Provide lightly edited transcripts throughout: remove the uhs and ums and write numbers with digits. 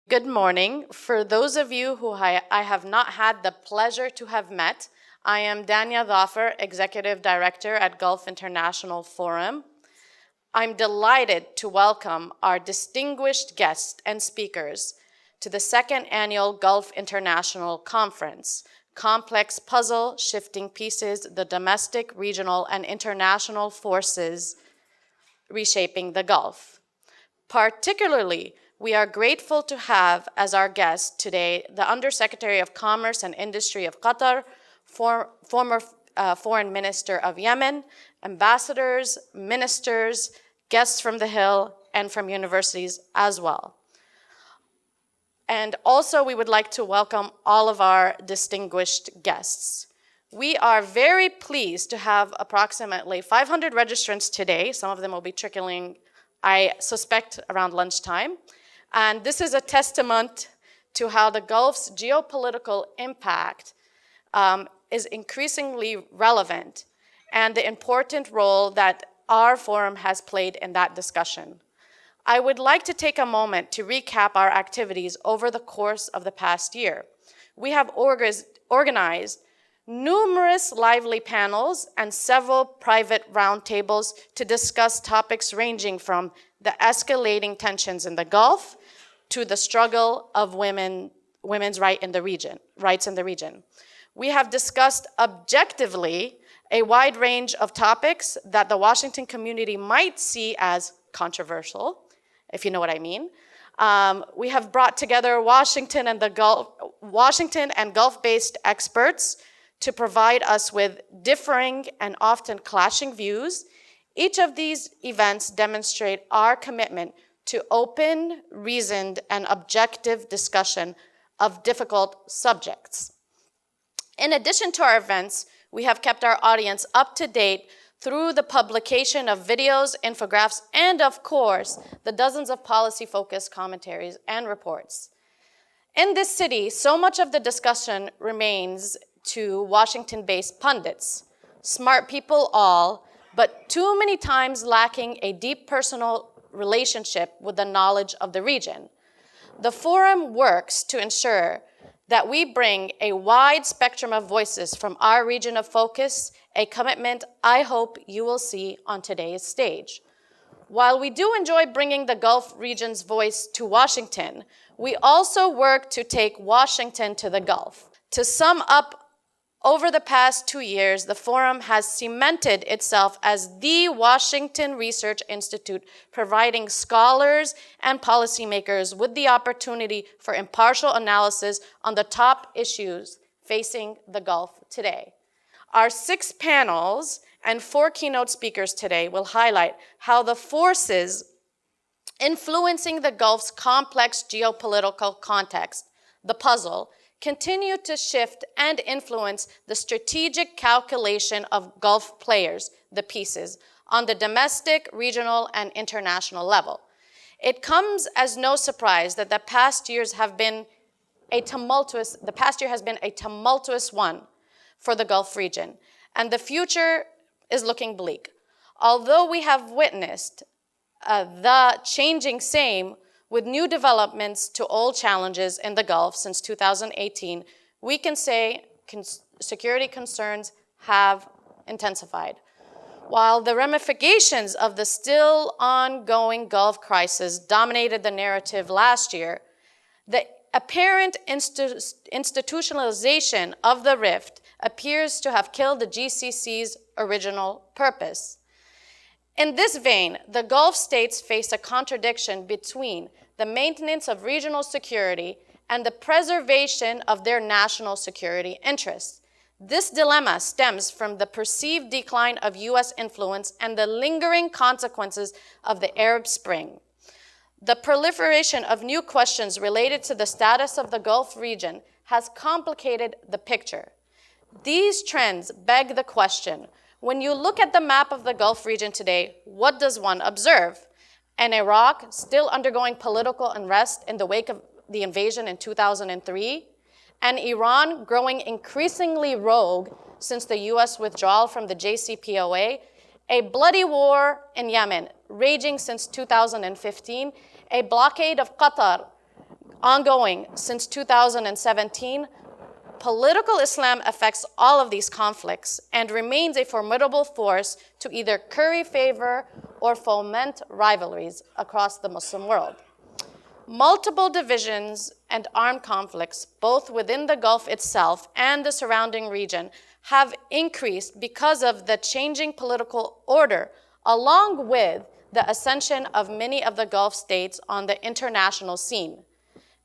Good morning. For those of you who I have not had the pleasure to have met, I am Dania Thafer, Executive Director at Gulf International Forum. I'm delighted to welcome our distinguished guests and speakers to the second annual Gulf International Conference, Complex Puzzle, Shifting Pieces, the Domestic, Regional, and International Forces Reshaping the Gulf. Particularly, we are grateful to have as our guest today the Undersecretary of Commerce and Industry of Qatar, former Foreign Minister of Yemen, ambassadors, ministers, guests from the Hill, and from universities as well. And also, we would like to welcome all of our distinguished guests. We are very pleased to have approximately 500 registrants today. Some of them will be trickling, I suspect, around lunchtime. And this is a testament to how the Gulf's geopolitical impact is increasingly relevant and the important role that our forum has played in that discussion. I would like to take a moment to recap our activities over the course of the past year. We have organized numerous lively panels and several private roundtables to discuss topics ranging from the escalating tensions in the Gulf to the struggle of women's rights in the region. We have discussed objectively a wide range of topics that the Washington community might see as controversial, if you know what I mean. We have brought together Washington and Gulf-based experts to provide us with differing and often clashing views. Each of these events demonstrate our commitment to open, reasoned, and objective discussion of difficult subjects. In addition to our events, we have kept our audience up to date through the publication of videos, infographics, and of course, the dozens of policy-focused commentaries and reports. In this city, so much of the discussion remains to Washington-based pundits, smart people all, but too many times lacking a deep personal relationship with the knowledge of the region. The forum works to ensure that we bring a wide spectrum of voices from our region of focus, a commitment I hope you will see on today's stage. While we do enjoy bringing the Gulf region's voice to Washington, we also work to take Washington to the Gulf. To sum up, over the past 2 years, the forum has cemented itself as the Washington Research Institute, providing scholars and policymakers with the opportunity for impartial analysis on the top issues facing the Gulf today. Our 6 panels and 4 keynote speakers today will highlight how the forces influencing the Gulf's complex geopolitical context, the puzzle, continue to shift and influence the strategic calculation of Gulf players, the pieces, on the domestic, regional, and international level. It comes as no surprise that the past year has been a tumultuous one for the Gulf region, and the future is looking bleak. Although we have witnessed the changing same with new developments to old challenges in the Gulf since 2018, we can say security concerns have intensified. While the ramifications of the still ongoing Gulf crisis dominated the narrative last year, the apparent institutionalization of the rift appears to have killed the GCC's original purpose. In this vein, the Gulf states face a contradiction between the maintenance of regional security and the preservation of their national security interests. This dilemma stems from the perceived decline of US influence and the lingering consequences of the Arab Spring. The proliferation of new questions related to the status of the Gulf region has complicated the picture. These trends beg the question: when you look at the map of the Gulf region today, what does one observe? An Iraq still undergoing political unrest in the wake of the invasion in 2003, and Iran growing increasingly rogue since the US withdrawal from the JCPOA, a bloody war in Yemen raging since 2015, a blockade of Qatar ongoing since 2017, political Islam affects all of these conflicts and remains a formidable force to either curry favor or foment rivalries across the Muslim world. Multiple divisions and armed conflicts, both within the Gulf itself and the surrounding region, have increased because of the changing political order, along with the ascension of many of the Gulf states on the international scene.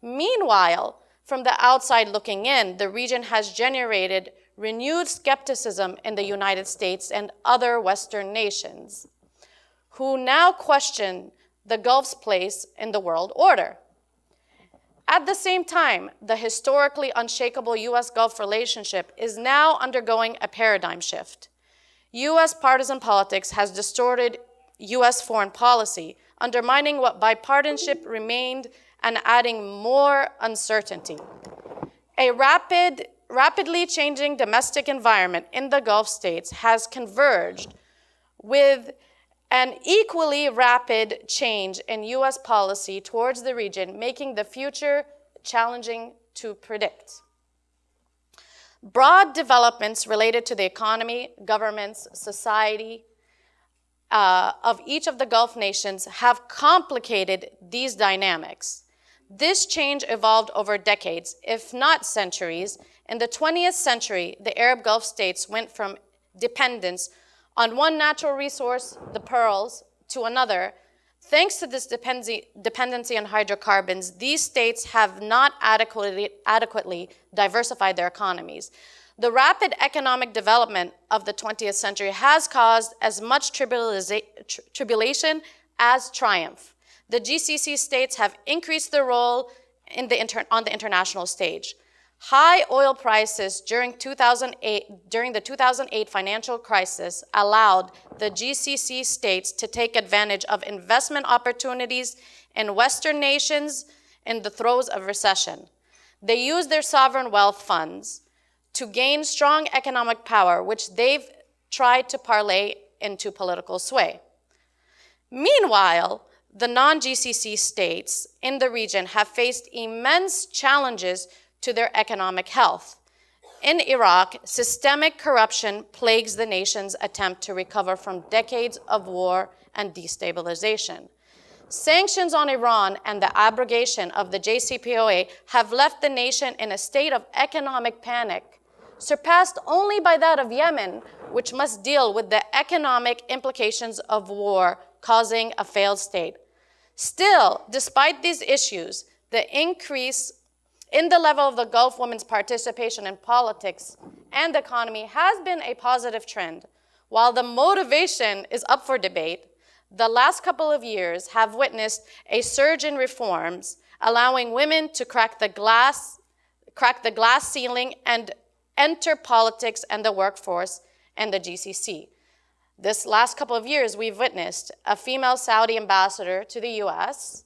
Meanwhile, from the outside looking in, the region has generated renewed skepticism in the United States and other Western nations, who now question the Gulf's place in the world order. At the same time, the historically unshakable US-Gulf relationship is now undergoing a paradigm shift. US partisan politics has distorted US foreign policy, undermining what bipartisanship remained and adding more uncertainty. A rapidly changing domestic environment in the Gulf states has converged with an equally rapid change in US policy towards the region, making the future challenging to predict. Broad developments related to the economy, governments, society of each of the Gulf nations have complicated these dynamics. This change evolved over decades, if not centuries. In the 20th century, the Arab Gulf states went from dependence on one natural resource, the pearls, to another. Thanks to this dependency on hydrocarbons, these states have not adequately diversified their economies. The rapid economic development of the 20th century has caused as much tribulation as triumph. The GCC states have increased their role on the international stage. High oil prices during the 2008 financial crisis allowed the GCC states to take advantage of investment opportunities in Western nations in the throes of recession. They used their sovereign wealth funds to gain strong economic power, which they've tried to parlay into political sway. Meanwhile, the non-GCC states in the region have faced immense challenges to their economic health. In Iraq, systemic corruption plagues the nation's attempt to recover from decades of war and destabilization. Sanctions on Iran and the abrogation of the JCPOA have left the nation in a state of economic panic, surpassed only by that of Yemen, which must deal with the economic implications of war causing a failed state. Still, despite these issues, the increase in the level of the Gulf women's participation in politics and the economy has been a positive trend. While the motivation is up for debate, the last couple of years have witnessed a surge in reforms, allowing women to crack the glass ceiling and enter politics and the workforce and the GCC. This last couple of years, we've witnessed a female Saudi ambassador to the US,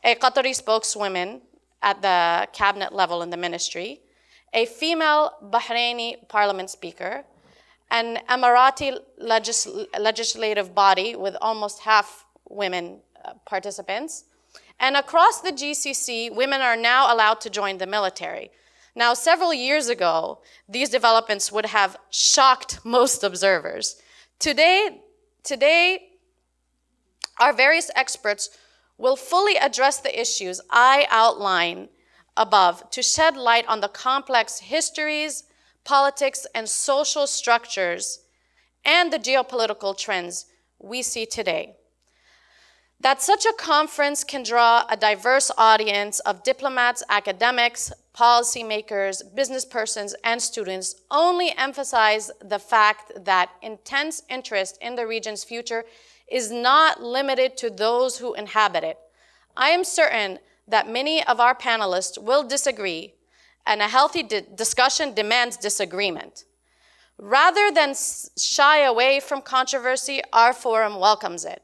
a Qatari spokeswoman at the cabinet level in the ministry, a female Bahraini parliament speaker, an Emirati legislative body with almost half women participants, and across the GCC, women are now allowed to join the military. Now, several years ago, these developments would have shocked most observers. Today, our various experts will fully address the issues I outline above to shed light on the complex histories, politics, and social structures and the geopolitical trends we see today. That such a conference can draw a diverse audience of diplomats, academics, policymakers, business persons, and students only emphasize the fact that intense interest in the region's future is not limited to those who inhabit it. I am certain that many of our panelists will disagree, and a healthy discussion demands disagreement. Rather than shy away from controversy, our forum welcomes it.